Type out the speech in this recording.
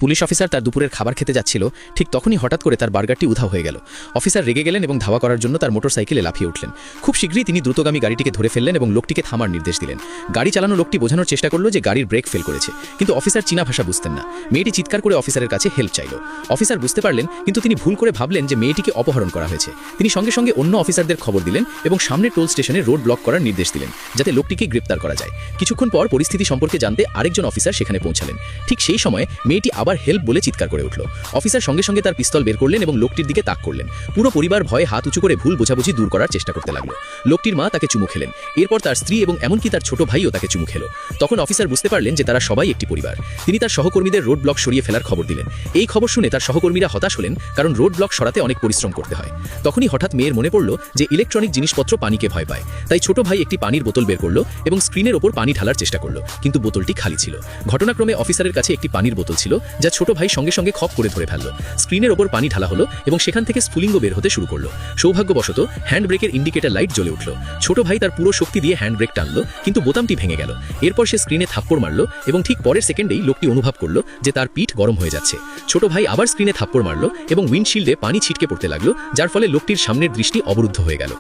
Police officer তার দুপুরের খাবার খেতে যাচ্ছিল, ঠিক তখনই হঠাৎ করে তার বার্গারটি উধাও হয়ে গেল। অফিসার রেগে গেলেন এবং ধাওয়া করার জন্য তার মোটরসাইকেলে লাফিয়ে উঠলেন। খুব শীঘ্রই তিনি দ্রুতগামী গাড়িটিকে ধরে ফেললেন এবং লোকটিকে থামার নির্দেশ দিলেন। গাড়ি চালানো লোকটি বোঝানোর চেষ্টা করল যে গাড়ির ব্রেক ফেল করেছে, কিন্তু অফিসার চীনা ভাষা বুঝতেন না। মেয়েটি চিৎকার করে অফিসারের কাছে হেল্প চাইল। অফিসার বুঝতে পারলেন, কিন্তু তিনি ভুল করে ভাবলেন যে মেয়েটিকে অপহরণ করা হয়েছে। তিনি সঙ্গে সঙ্গে অন্য অফিসারদের খবর দিলেন এবং সামনের টোল স্টেশনে রোড ব্লক করার নির্দেশ দিলেন, যাতে লোকটিকে গ্রেপ্তার করা যায়। কিছুক্ষণ পর পরিস্থিতি সম্পর্কে জানতে আরেকজন অফিসার সেখানে পৌঁছালেন। ঠিক সেই সময় মেয়েটি আবার হেল্প বলে চিৎকার করে উঠল। অফিসার সঙ্গে সঙ্গে তার পিস্তল বের করলেন এবং লোকটির দিকে তাক করলেন। পুরো পরিবার ভয়ে হাত উঁচু করে ভুল বোঝাবুঝি দূর করার চেষ্টা করতে লাগলো। লোকটির মা তাকে চুমু খেলেন, এরপর তার স্ত্রী এবং এমনকি তার ছোট ভাইও তাকে চুমু খেলো। তখন অফিসার বুঝতে পারলেন যে তারা সবাই একটি পরিবার। তিনি তার সহকর্মীদের রোড ব্লক সরিয়ে ফেলার খবর দিলেন। এই খবর শুনে তার সহকর্মীরা হতাশ হলেন, কারণ রোড ব্লক সরাতে অনেক পরিশ্রম করতে হয়। তখনই হঠাৎ মেয়ের মনে পড়ল যে ইলেকট্রনিক জিনিসপত্র পানিকে ভয় পায়। তাই ছোট ভাই একটি পানির বোতল বের করলো এবং স্ক্রিনের ওপর পানি ঢালার চেষ্টা করলো, কিন্তু বোতলটি খালি ছিল। ঘটনাক্রমে অফিসারের কাছে একটি পানির বোতল ছিল, যা ছোট ভাই সঙ্গে সঙ্গে খপ করে ধরে ফেলল। স্ক্রিনের ওপর পানি ঢালা হলো এবং সেখান থেকে স্ফুলিঙ্গ বের হতে শুরু করলো। সৌভাগ্যবশত হ্যান্ড ব্রেকের ইন্ডিকেটর লাইট জ্বলে উঠল। ছোট ভাই তার পুরো শক্তি দিয়ে হ্যান্ড ব্রেক টানলো, কিন্তু বোতামটি ভেঙে গেল। এরপর সে স্ক্রিনে থাপ্পড় মারল এবং ঠিক পরের সেকেন্ডেই লোকটি অনুভব করলো যে তার পিঠ গরম হয়ে যাচ্ছে। ছোট ভাই আবার স্ক্রিনে থাপ্পড় মারল এবং উইন্ডশিল্ডে পানি ছিটকে পড়তে লাগলো, যার ফলে লোকটির সামনের দৃষ্টি অবরুদ্ধ হয়ে গেল।